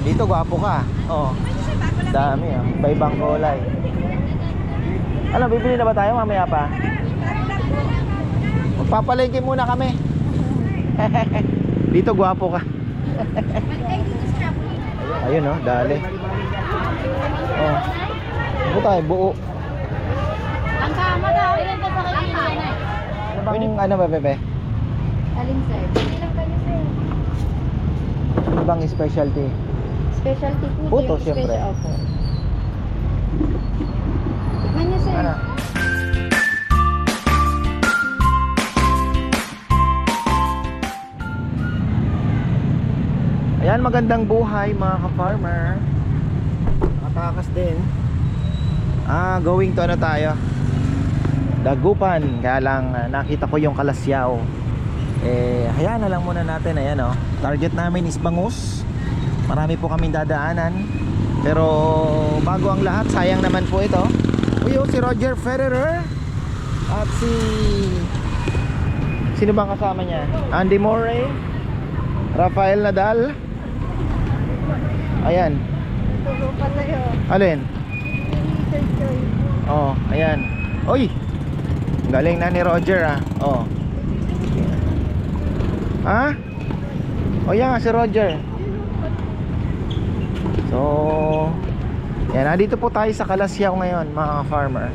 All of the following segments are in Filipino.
Dito gwapo ka. Oh. Dami oh. Iba-ibang kulay. Ano, bibili na ba tayo mamaya pa? Magpapalengke muna kami. Dito gwapo ka. Ayun oh, dali. Oh. Ano tayo, buo. Ang kama daw, ilan ka sa kailangan? Ano bang ano ba, Pepe? Alin sir? Ilan kayo sir? Ano bang specialty? Specialty po. Puto, yung syempre. special, opo. Tikman niyo sir. Ano? Ayan, magandang buhay mga ka-farmer. Nakatakas din. Going to ano tayo? Dagupan. Kaya lang nakita ko yung Kalasyaw. Hayaan na lang muna natin. Ayan oh. Target namin is Bangus. Marami po kaming dadaanan. Pero bago ang lahat, sayang naman po ito. Uy, si Roger Federer. At sino bang kasama niya? Andy Murray, Rafael Nadal. Ayan. Tulo pala yun. Alin? Sir Joy. Oh, ayan. Uy! Galing na ni Roger ah. Oh. Ha? O yan nga si Roger. So yan, nandito po tayo sa Kalasyaw ngayon mga farmer.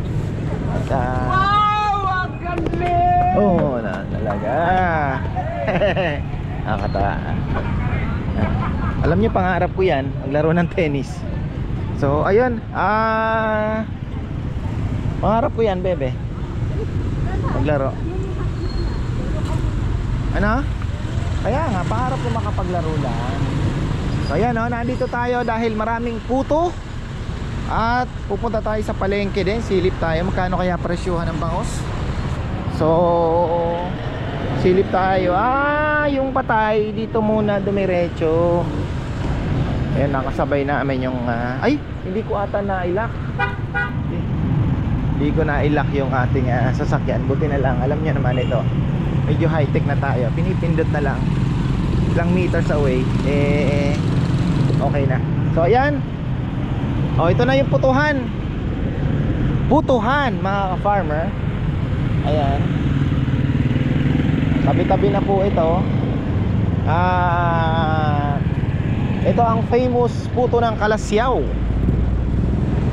At Wow! Ang galing! oh, talaga. Nakakatawa. Alam niyo, pangarap ko yan, maglaro ng tennis. So ayun, pangarap ko yan, bebe. Maglaro. Ano? Kaya nga, pangarap ko makapaglaro lang. So ayan oh, nandito tayo dahil maraming puto. At pupunta tayo sa palengke din, silip tayo. Magkano kaya presyuhan ng bangus? So silip tayo. Yung patay dito muna dumiretso. Ayan, nakasabay namin yung ay, hindi ko ata nailak. Hindi ko nailak yung ating sasakyan. Buti na lang, alam niyo naman ito, medyo high tech na tayo. Pinipindot na lang, ilang meters away okay na. So ayan. Oh, ito na yung putuhan. Putuhan mga farmer. Ayan. Tabi-tabi na po ito. Ito ang famous puto ng Kalasyaw.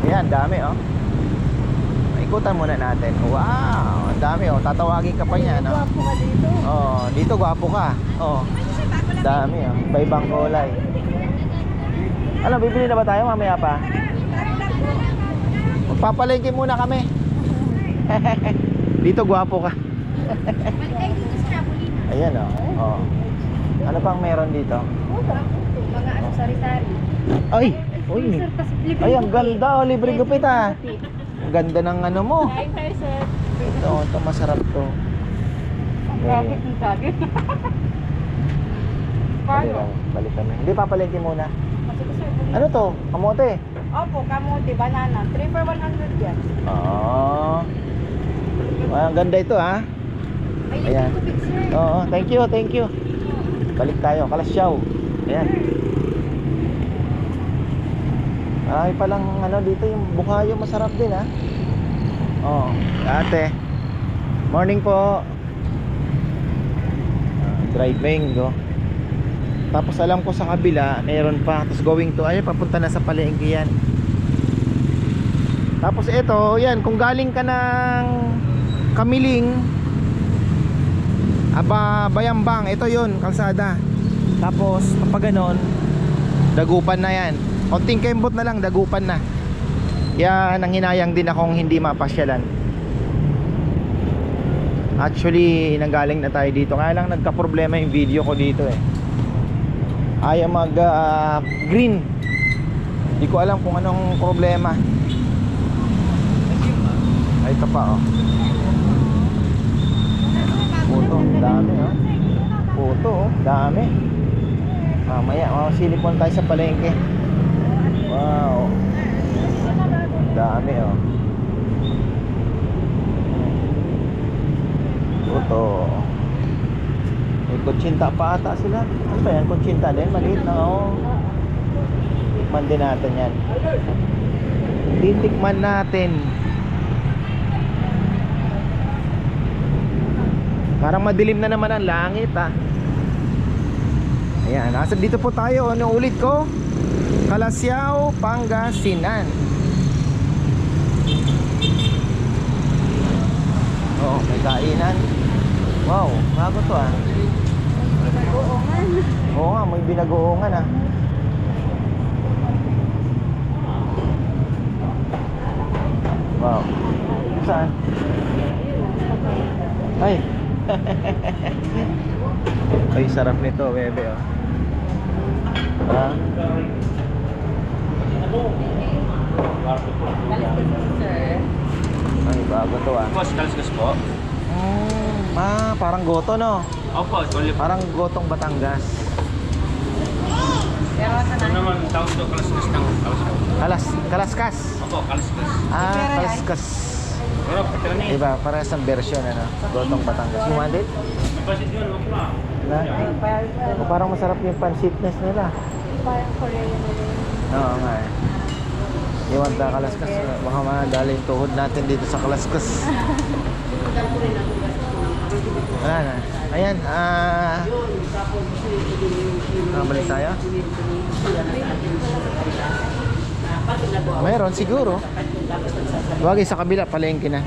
Ayan, dami oh. Ikutan muna natin. Wow, ang dami oh. Tatawagin ka pa niya, no? Gwapo ka dito. Oh, dito gwapo ka. Oh. Dami oh. Iba-ibang kulay. Ano, bibili na ba tayo mamaya pa? Magpapalengke muna kami. Dito gwapo ka. Ayan oh. Oh. Ano pang meron dito? Mga ano, sari-sari. Ay, uy. Ay, ang ganda oh, libre gupit ah. Ang ganda ng ano mo. Kain tayo sir. Ito masarap to. Bakit yung sabi? Balik lang, balik kami. Hindi, papalengke muna. Ano to? Kamote? Opo, kamote, banana. 3 for 100 yan. Oo. Ang ganda ito ha. Ayan. Oo, thank you, thank you. Balik tayo, Kalasyaw. Ayan. Ay, palang ano dito, yung bukayo masarap din ha. Oo, ate. Morning po. Dried mango. Tapos alam ko sa kabila, mayroon pa. Tapos going to, ay papunta na sa palengke yan. Tapos ito, yan, kung galing ka ng Kamiling, Bayambang, ito yun, kalsada. Tapos kapag ganon, Dagupan na yan. Konting kembot na lang, Dagupan na. Kaya nanghinayang din akong hindi mapasyalan. Actually, nanggaling na tayo dito. Kaya lang nagka-problema yung video ko dito eh. Ayaw mag green. Hindi ko alam kung anong problema. Ay, ito pa oh. Puto, dami oh. Puto oh, dami. Mamaya, silip muna tayo sa palengke. Wow. Dami oh. Puto. May kutsinta pa ata sila. Ano ba yan? Kutsinta din? Maliit na oh. Titikman din natin yan. Titikman natin. Parang madilim na naman ang langit ah. Ayan, nasa dito po tayo. Ano ulit ko? Calasiao, Pangasinan. Oh, may kainan. Wow, bago to ah. Pinag-uungan. Oo nga, may binagoongan ah. Wow. Saan? Ay. Ay, sarap nito, bebe oh. Ha? Ay, bago to ah. Boss, kalaskas po. Parang goto no? Opo, tuloy po. Parang gotong Batangas. Pero sa Ito naman, tawag to, kalaskas ng kalaskas. Kalaskas. Opo, kalaskas. Kalaskas. Pero, patira niya. Diba, parehas ang version ano? Gotong Batangas. You want it? May pasit yun, wag na. Na? O, parang masarap yung pansitness nila. parang Korean na rin. Oo nga eh. You want the Kalaskas? Baka madali yung tuhod natin dito sa Kalaskas. Ayan, ayan, balik tayo. Meron siguro. Bagay sa kabila, palengke na.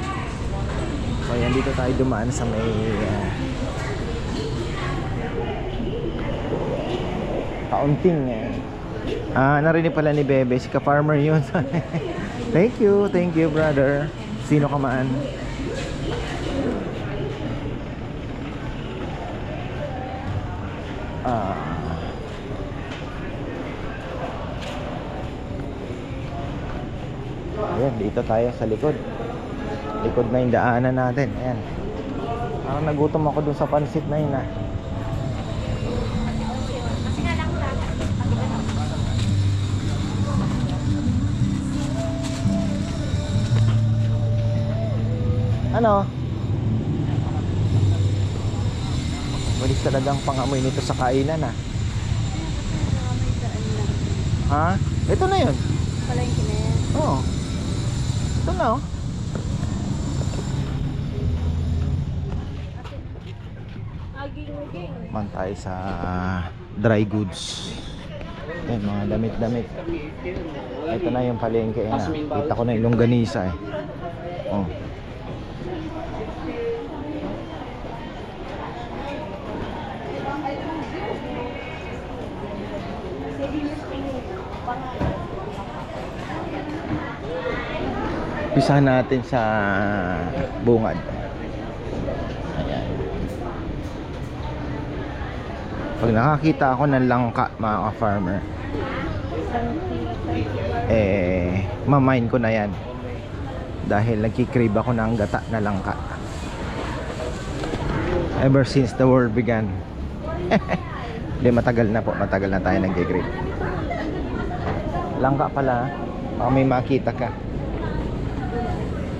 So ayan, dito tayo dumaan sa may kaunting narinig pala ni Bebe, si ka-farmer yun. Thank you brother. Sino ka man? Ayan, dito tayo sa likod. Likod na yung daanan natin. Ayan. Parang nagutom ako dun sa pansit na yun ah. Ano? Walis talagang pangamoy nito sa kainan ah. Ha? Ito na yun. Palengke na yan. Oo. Ito na oh. Aging-aging. Man tayo sa dry goods. Ayan, mga damit-damit. Ito na yung palengke na. Kita ko na yung longganisa eh. Oh. Pisahan natin sa bungad. Ayan. Pag nakakita ako ng langka, mga ka-farmer, mamain ko na yan. Dahil nagkikrave ako ng gata na langka. Ever since the world began. Hindi, matagal na po. Matagal na tayo nagkikrave. Langka pala. Baka may makita ka.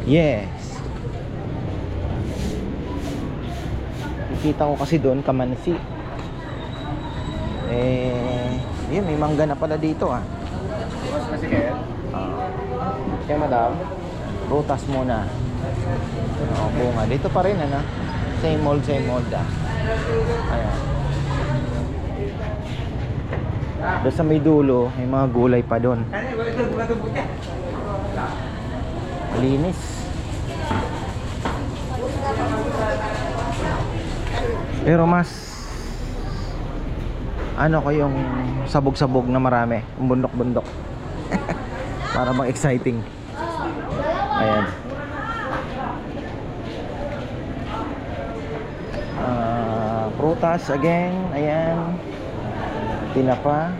Yes. Nakita ko kasi doon kamansi. Yun, may mangga na pala dito ah. Boss, kasi kayo? Kaya madam? Prutas muna. Oo, bunga. Dito pa rin ano. Same old ah. Ayan. Doon sa may dulo, may mga gulay pa doon. Malinis. Pero mas ano ko yung sabog-sabog na marami, yung bundok-bundok. Para bang exciting. Ayan. Prutas again, ayan. Tinapa.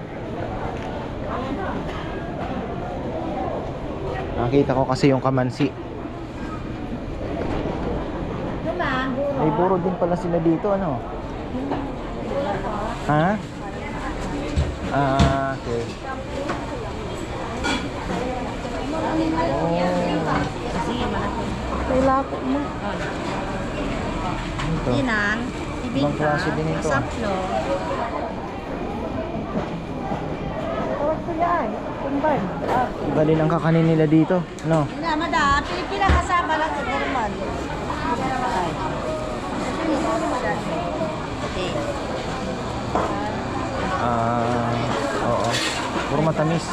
Nakita ko kasi yung kamansi. May buro din pala sila dito, ano? Ha? Okay. May lako mo. Ito. Inan. Ibang klase din ito. Saplo. Tawag ko yan. Iba din ang kakanin nila dito. No? Mada, Pilipina kasama lang siguro man. Oo. Puro matamis.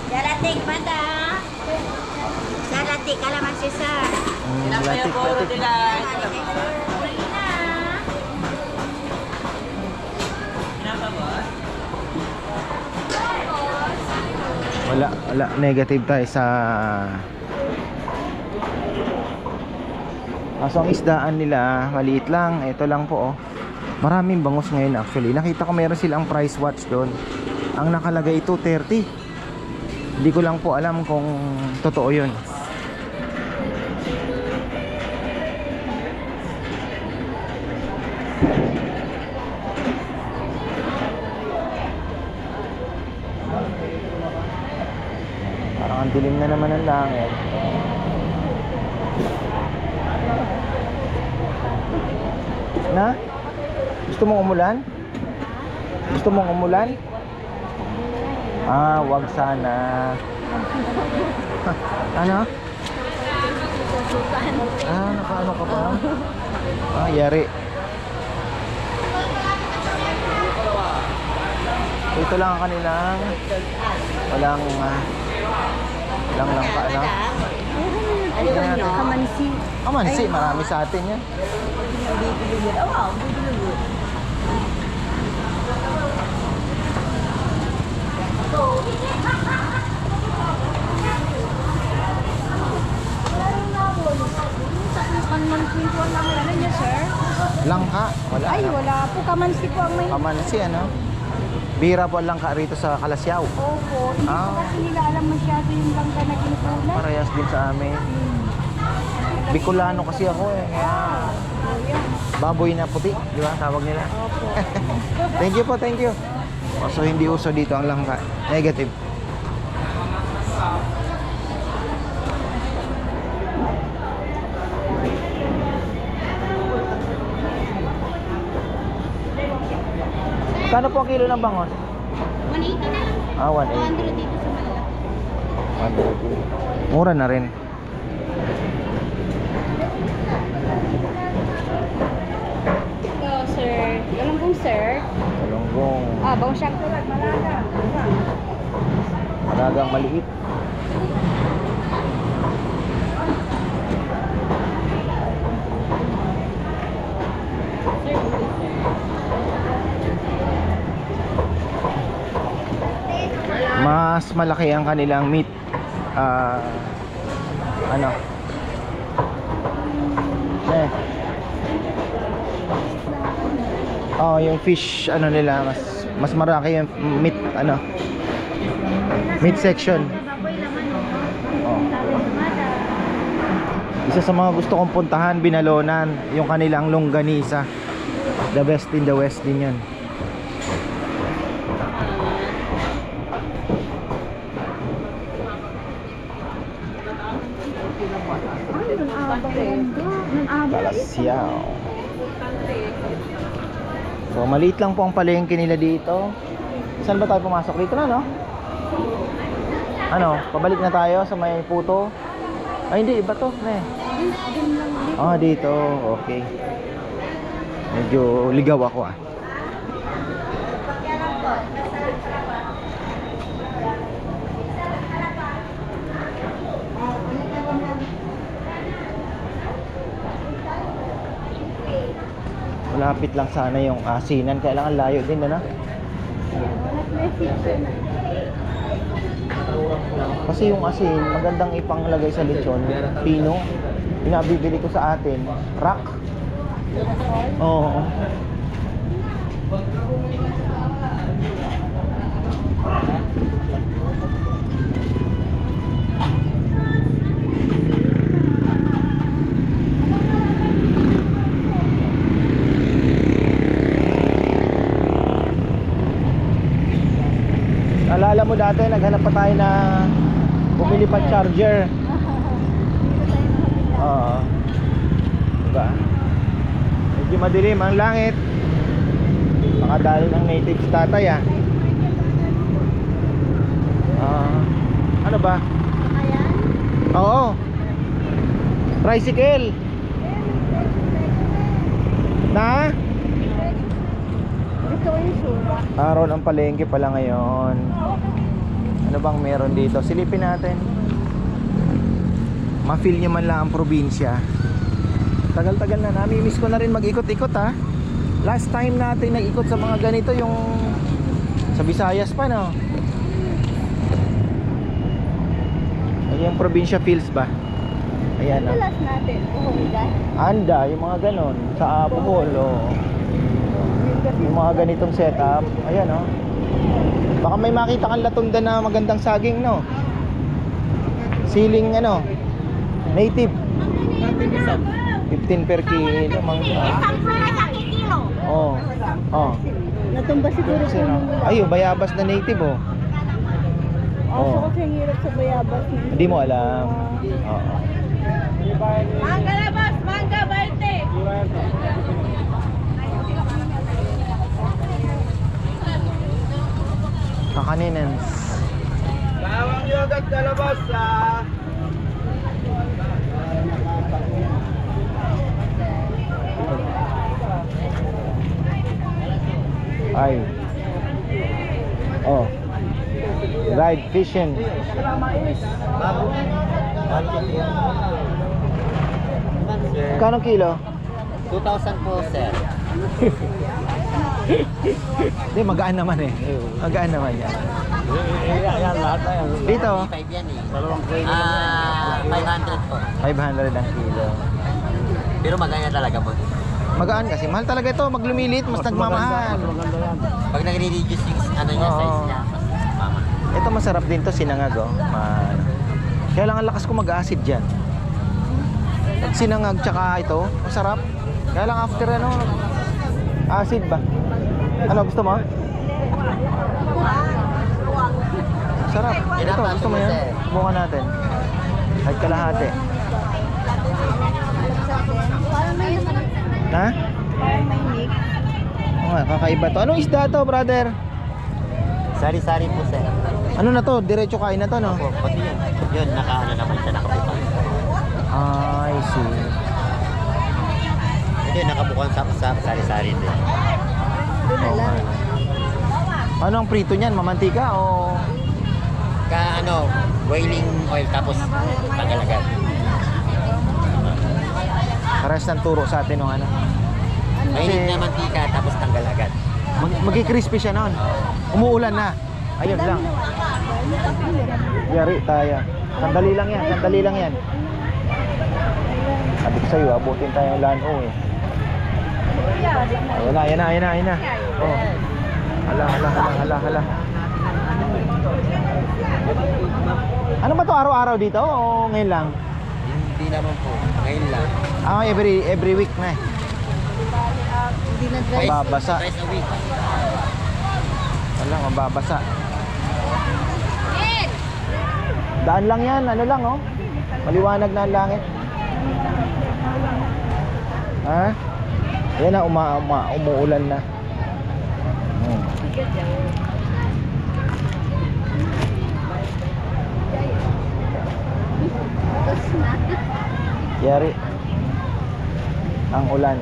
Dalating mada. Dalating kalamansi sa. Latik. Wala. Negative tayo sa... Kaso ang isdaan nila, maliit lang. Ito lang po, oh. Maraming bangus ngayon actually. Nakita ko meron silang price watch doon. Ang nakalagay ito, 30. Hindi ko lang po alam kung totoo yun. Parang ang dilim na naman ang langit. Na? Gusto mong umulan? Gusto mong umulan? Wag sana. Ano? Nakaano ka pa? Yari. Ito lang ang kanilang walang lang pa, ano? Kamansi. Kamansi, marami sa atin yan. Langka, wala. Ay, wala po. Kamansi po ang may... Kamansi, ano? Bira po ang langka rito sa Kalasyaw. Opo. Hindi po kasi nila alam masyado yung langka na kinukulan. Parehas din sa amin. Bicolano kasi ako eh. Kaya baboy na puti, di ba? Tawag nila. Opo. Thank you po, thank you. So hindi uso dito ang langka. Negative. Kano po ang kilo ng bangos? 180 na lang. 180. 200 dito sa malaki. 180. Mura na rin. Hello, sir. Galunggong, sir. Galunggong. Bawang siyang tulad. Malaga. Malagang maliit. Mas malaki ang kanilang meat. Ano? Yung fish ano nila mas malaki yung meat ano. Meat section. Isa sa mga gusto kong puntahan, Binalonan, yung kanilang longganisa. The best in the West din yun. Kalasyaw. So maliit lang po ang palengke nila dito. Saan ba tayo pumasok? Dito na, no? Ano? Pabalik na tayo sa may puto? Ay hindi, iba to. Dito. Okay. Medyo ligaw ako ah. Malapit lang sana yung asinan. Kailangan layo din, ano? Kasi yung asin, magandang ipanglagay sa lechon. Pino. Pinabibili ko sa atin. Rock. Oo. Alala mo dati, naghanap pa tayo na bumili pa charger. Oo. Diba? Medyo madilim ang langit. Nakadali ng native si tatay ah. Ano ba? Oo. Tricycle. Na? Gusto ko yung sura. Araw ng palengke pala ngayon. Ano bang meron dito? Silipin natin. Ma-feel nyo man lang ang probinsya. Tagal-tagal na. Nami-miss ko na rin mag-ikot-ikot ha. Last time natin nag-ikot sa mga ganito yung sa Visayas pa no. Ay, yung probinsya feels ba? Ayan Ito o. last natin. Uhulgan. Anda, yung mga ganon. Sa Bohol o. Yung mga ganitong setup. Ayan o. Baka may makita kang latunda na magandang saging no. Siling ano. Native. 15 per kilo. Oh. Oh. Natumba siguro po nung wala. Ay, bayabas na native oh. Oh. Kasi ang hirap sa bayabas. Hindi mo alam. Oo. Mangga labas! Mangga 20! Kakaninens. Bawang yogurt kalabas ah. Ay. Oh. Dried fishing. Kano kilo? 2,000 po, sir. Hindi, magaan naman eh. Magaan naman yan. Yan, lahat na yan. Dito, 5 yan eh. 500 po. 500 ang kilo. Pero maganda talaga po. Magaan kasi. Mahal talaga ito. Maglumilit, mas nagmamahal. Maganda yan. Pag nagre-reduce yung ano niya, Oo. size niya, mas mama. Ito masarap din to, sinangag oh. Kaya lang ang lakas ko mag-acid dyan. Pag sinangag tsaka ito, masarap. Kaya lang after ano, acid ba? Ano gusto mo? Sarap. Ito, gusto mo yan? Buka natin. Kahit kalahati. Parang may Ha? parang may mix. Oo nga, kakaiba to. Anong isda to, brother? Sari-sari po, sir. Ano na to? Diretso kain na to, no? Opo, pati yun. Yun, nakaano naman siya, nakabukan. I see. Ito yun, nakabukan sa sari-sari din. Doon na lang. Ano ang prito niyan? Mamantika o... Ka ano, boiling oil tapos tanggal agad. Parehas ng turo sa atin ng ano. Mainit na mantika tapos tanggal agad. Magi-crispy siya noon. Umuulan na. Ayun lang. Yari tayo. Sandali lang yan. Sandali lang yan. Sabi ko sa'yo, abutin tayo ng lano eh. Ayan na, ayan na, ayan na, ayan na. Oh. Hala, hala, hala, hala, hala. Ano ba to araw-araw dito o ngayon lang? Hindi naman po, ngayon lang. Ah, every week na eh. Hindi na dry. Mababasa. Twice a week. Wala, mababasa. Daan lang yan, ano lang oh. Maliwanag na ang langit. Ha? Ayan na, umuulan na. Yari ang ulan.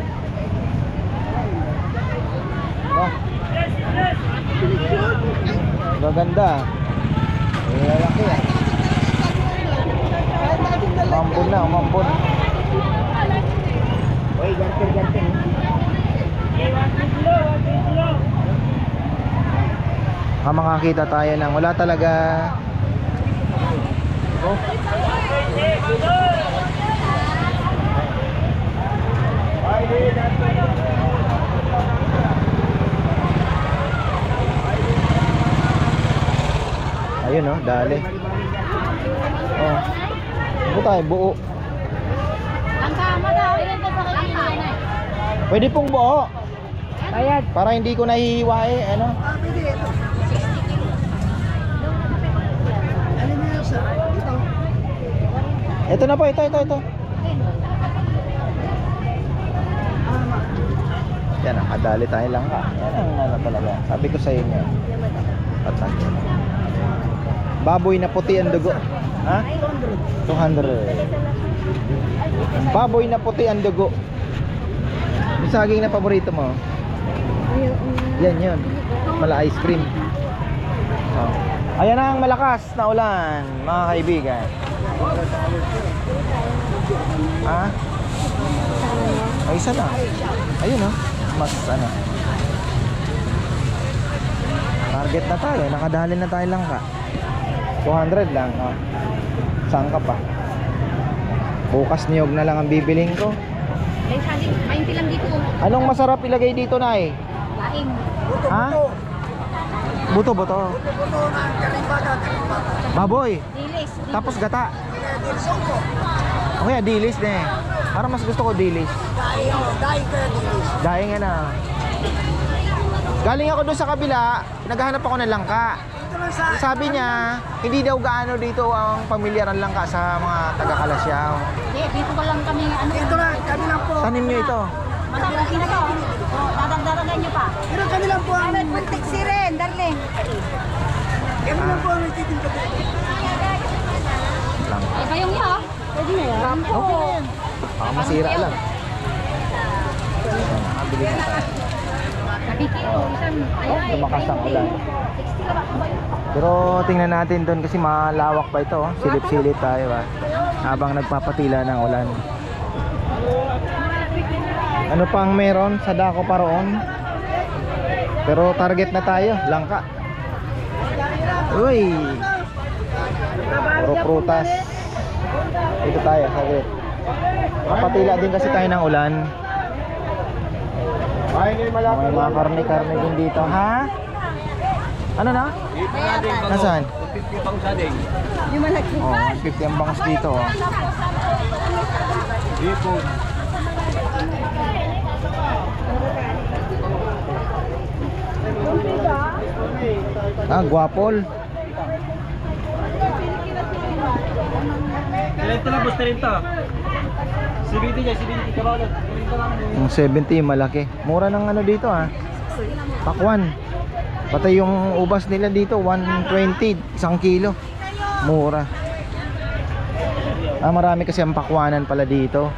Oh. Maganda. Lalaki ah. Umambon na, umambon. Uy, gantil. Makakita tayo ng wala talaga. Oh. Ayun oh, dali. Oh. Ano tayo, buo. Ang kama daw. Ilan pa sa kilo yan eh? Pwede pong buo. Bayad. Para hindi ko nahihiwa eh, ano? Ito na po, ito. Yan, nakadali tayo lang ka. Yan ang ano talaga. Sabi ko sa inyo. Patay. Baboy na puti ang dugo. Ha? 200. Baboy na puti ang dugo. Yung saging na paborito mo? Yan yun. Mala ice cream. Oh. Ayan na ang malakas na ulan, mga kaibigan. Ha? Ay, isa na. Ayun, oh. Mas ano. Target na tayo. Nakadali na tayo lang ka. 200 lang. Oh. Saan ka pa? Bukas niyog na lang ang bibiling ko. Ay, saging, 20 lang dito. Anong masarap ilagay dito, Nay? Laing. Ha? Buto-buto. Baboy. Dilis. Tapos gata. O kaya dilis na eh. Parang mas gusto ko dilis. Daing nga na. Galing ako doon sa kabila, naghahanap ako ng langka. Sabi niya, hindi daw gaano dito ang pamilyar ng langka sa mga taga-Kalasyaw. Dito pa lang kami, ano? Dito lang, kami lang po. Tanim niyo ito. Matapos na to. Dadagdagan nyo pa. Pero kami lang po ang Muntik si Ren, darling. kami lang po ang nagtitinda po. Langka. Ay, kayong niya, pwede na yan. Okay na yan. Baka masira lang. Nakabili na tayo. Nakikito, isang, Oh, lumakas ang ulan. Pero tingnan natin doon kasi malawak pa ito. Oh. Silip-silip tayo ba. Habang nagpapatila ng ulan. Ano pang meron sa dako pa roon? Pero target na tayo, langka. Uy! Puro prutas. Dito tayo, saglit. Papatila din kasi tayo ng ulan. May mga karne-karne din dito. Ha? Ano na? Nasaan? 50 pang sading. Oh, 50 ang bangus dito. Oh. Hipon. Guwapol. Ito lang, booster rin to. CBT niya, CBT ka ba ulit? Yung 70 yung malaki. Mura ng ano dito ah. Pakwan. Pati yung ubas nila dito 120, 1 kilo. Mura. Marami kasi ang pakwanan pala dito.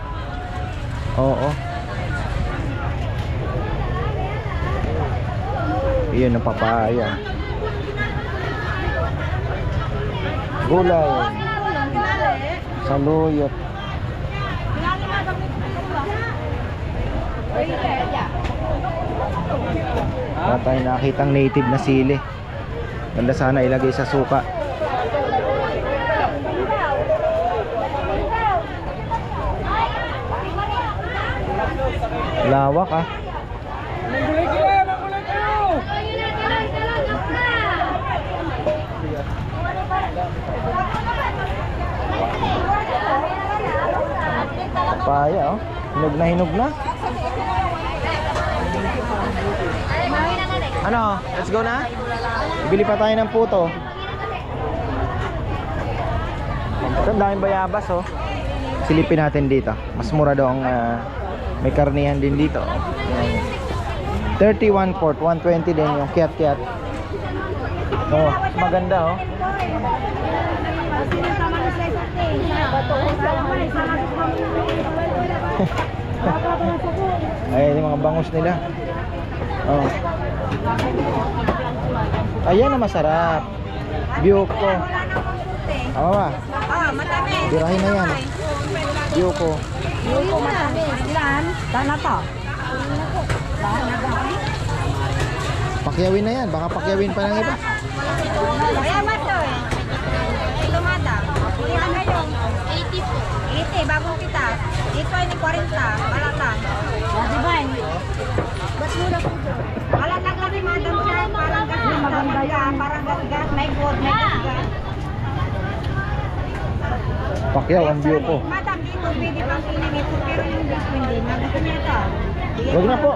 Oo. Iyon ang papaya. Gulay. Saluyot. Wala tayong nakitang native na sili. Ganda sana ilagay sa suka. Lawak ah. Papaya oh. Hinog na hinog na. Ano? Let's go na? Bili pa tayo ng puto. Pero ang daming bayabas oh. Silipin natin dito. Mas mura daw ang may karnihan din dito. 31 port, 120 din yung kiat-kiat. Oh, maganda oh. Ayan yung mga bangus nila. Oh. Ayan na masarap. Biyoko. Tama ba? matamis. Birahin na yan. Biyoko. Yuko matamis. Ilan? Sana to. Pakyawin na yan. Baka pakyawin pa ng iba. Kaya ba to eh? Tumada. Ilan na yung? 80 po. 80, bagong kita. Dito ay ni 40. Balatan. Di ba eh? Ba't mura po ito? Alam lang lang ni Madam siya. Parang gas. Maganda yan. Parang gas-gas. May good. May gas-gas. Pakyaw ang biyoko. Madam, dito pwede pang ilang ito. Pero yung gas hindi. Nagusto niya ito. Huwag na po.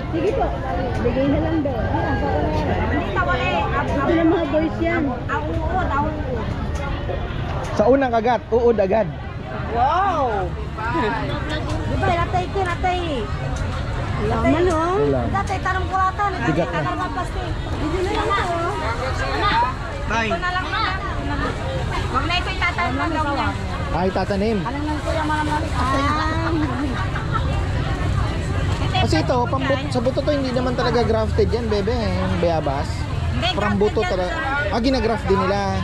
Sige po. Bigay na lang daw. Hindi tawala eh. Ito ng mga boys yan. Auud, auud. Sa unang kagat, uod agad. Wow! Diba, natay ko, natay. Yaman oh. Ulam. Dati, tanong kuratan. Bigat na. Tanong plastic. Hindi na lang ito. Tay. Ito na lang na. Huwag na ito itatanim ng daw niya. Ay, tatanim. Alam lang kuya, malamamit. Kasi ito, sa buto to, hindi naman talaga grafted yan, bebe. Yung bayabas. Hindi, From grafted buto yan. talaga. Ah, ginagraft din nila.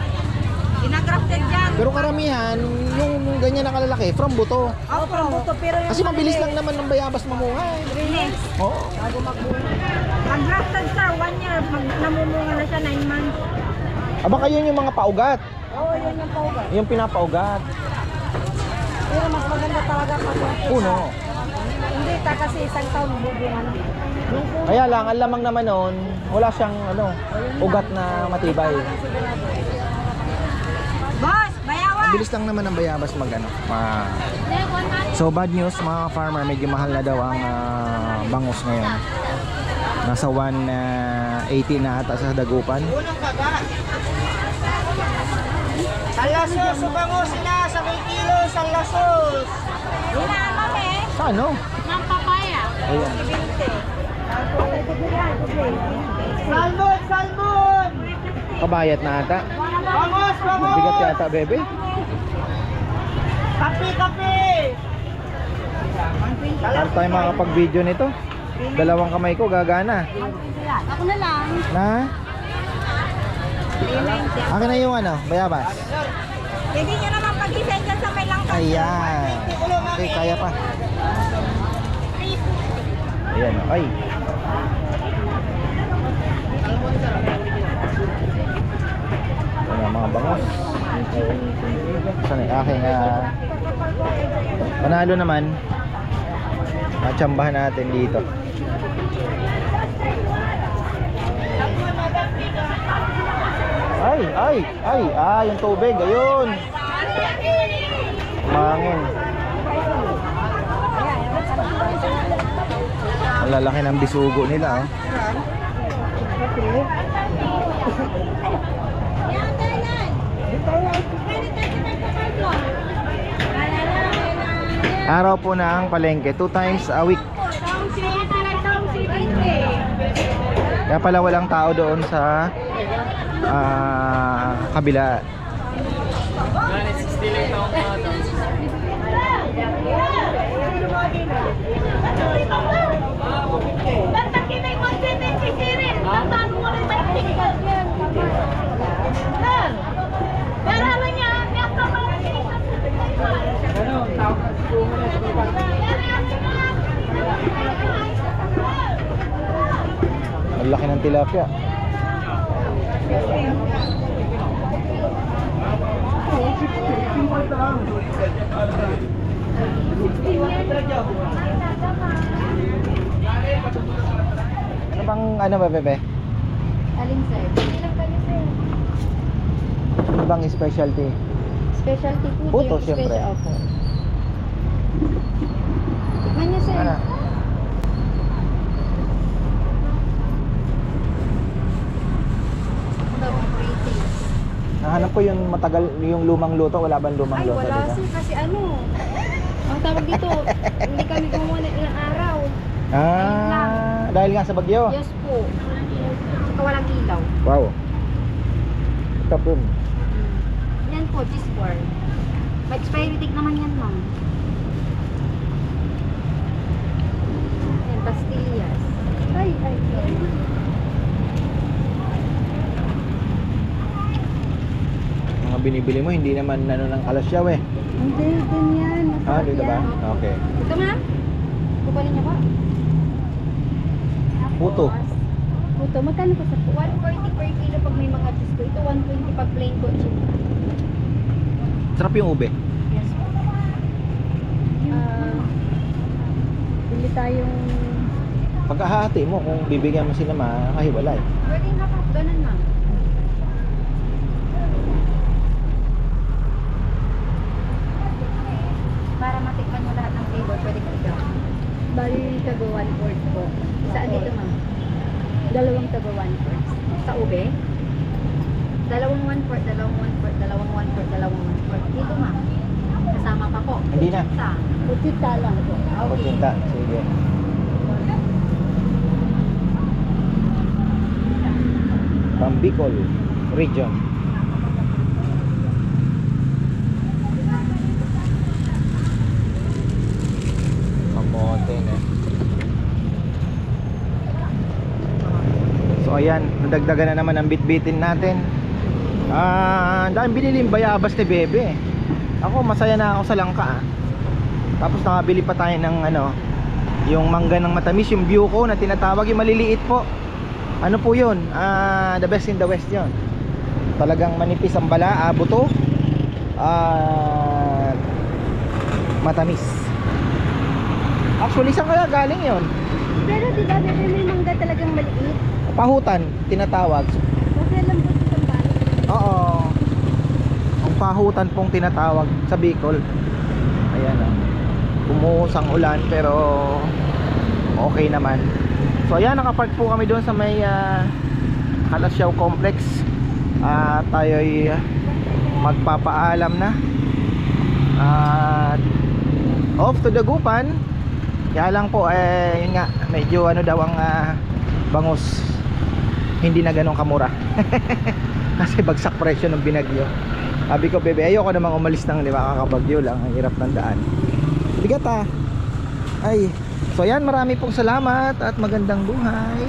Ginagrafted yan. Pero karamihan, yung ganyan na kalalaki, from buto. Oh, from buto. Pero yung Kasi mabilis lang naman ng bayabas mamunga. Release. Oo. Bago magbunga. Pag grafted sir, 1 year. Pag namumunga na siya, 9 months. Baka yun yung mga paugat. Oo, yun yung paugat. Yung pinapaugat. Pero mas maganda talaga pag Puno. Hindi, kasi isang taon bubunga na. Kaya lang, ang lamang naman nun, wala siyang ugat na matibay. Boss, bayawan! Bilis lang naman ang bayabas So bad news mga farmer, medyo mahal na daw ang bangus ngayon. Nasa 180 na ata sa dagupan. Salasos, subangos sila sa may kilo, salasos. Hinaamam eh. Sa ano? Ng papaya. Ayan. 20. Salmon, salmon. Kabayat na ata. Bangos, bangos. Bigat yata, bebe. Kape, kape. Paano tayo makakapag-video nito? Dalawang kamay ko gagana. Ako na lang. Na? Akin na yung bayabas. Pwede nyo naman pag-isend dyan sa may langkas. Ayan. Okay, kaya pa. Ayan, ay. Ayan, mga bangos. Saan yung aking panalo naman. Matsambahan natin dito. Ay, yung tubig, ayun. Mangin. Ang lalaki ng bisugo nila, oh. Araw po na ang palengke, 2 times a week. Kaya pala walang tao doon sa kabila. Ang laki ng tilapia. Ano bang ba, bebe? Alin sir? Ano bang specialty? Specialty po. Puto, syempre. Opo. Tikman niyo sir. Ano? Nahanap ko yung matagal, yung lumang luto. Wala bang lumang Ay, luto wala dito? sir. Kasi ang tawag dito, hindi kami gumawa ng ilang araw. Dahil nga sa bagyo. Yes po. Saka walang ilaw. Wow. Tapos. Yan po, cheese board. May expiry date naman yan, ma'am. Yan, pastillas. Ay. Mga binibili mo, hindi naman ng kalasyaw eh. Hindi, din yan. Dito ba? Okay. Ito ma'am? Kukunin niyo ba? Puto. Puto, magkano po sa puto? 140 per kilo pag may mga cheese ko. Ito 120 pag plain ko cheese. Sarap yung ube. Yes po. Bili tayong... Pagkahati mo, kung bibigyan mo sila makahiwalay. Pwede na pa, ganun ma'am. Para matikman mo lahat ng flavor, pwede ka ikaw. Bali, tago 1/4 po. Saan dito ma'am? Dalawang tago 1/4. Sa ube? Dalawang 1/4, dalawang 1/4, dalawang 1/4, dalawang 1/4. Dito ma'am. Kasama pa po. Hindi na. Sa. Putita lang po. Okay. Pagkinta. Sige. from Bicol region. Kamote na. So ayan, nadagdagan na naman ang bitbitin natin. Dahil biniling bayabas ni Bebe. Ako masaya na ako sa langka. Tapos nakabili pa tayo ng ano, yung mangga ng matamis, yung Buko na tinatawag, yung maliliit po. Ano po yun? The best in the west yun. Talagang manipis ang bala, buto, matamis. Actually, saan kaya galing yun? Pero di ba may mangga talagang maliit? Pahutan, tinatawag. Kasi lambot sa bala. Oo. Ang pahutan pong tinatawag sa Bicol. Ayan o. Bumuhos ang ulan pero okay naman. So ayan, nakapark po kami doon sa may Kalasyaw Complex. Tayo'y magpapaalam na. Off to Dagupan. Kaya lang po yun nga, medyo ano daw ang bangus hindi na ganun kamura. Kasi bagsak presyo ng binagyo. Sabi ko, Bebe, ayoko namang umalis ng, di ba, kakabagyo lang, ang hirap ng daan. Bigat ay. So ayan, marami pong salamat at magandang buhay.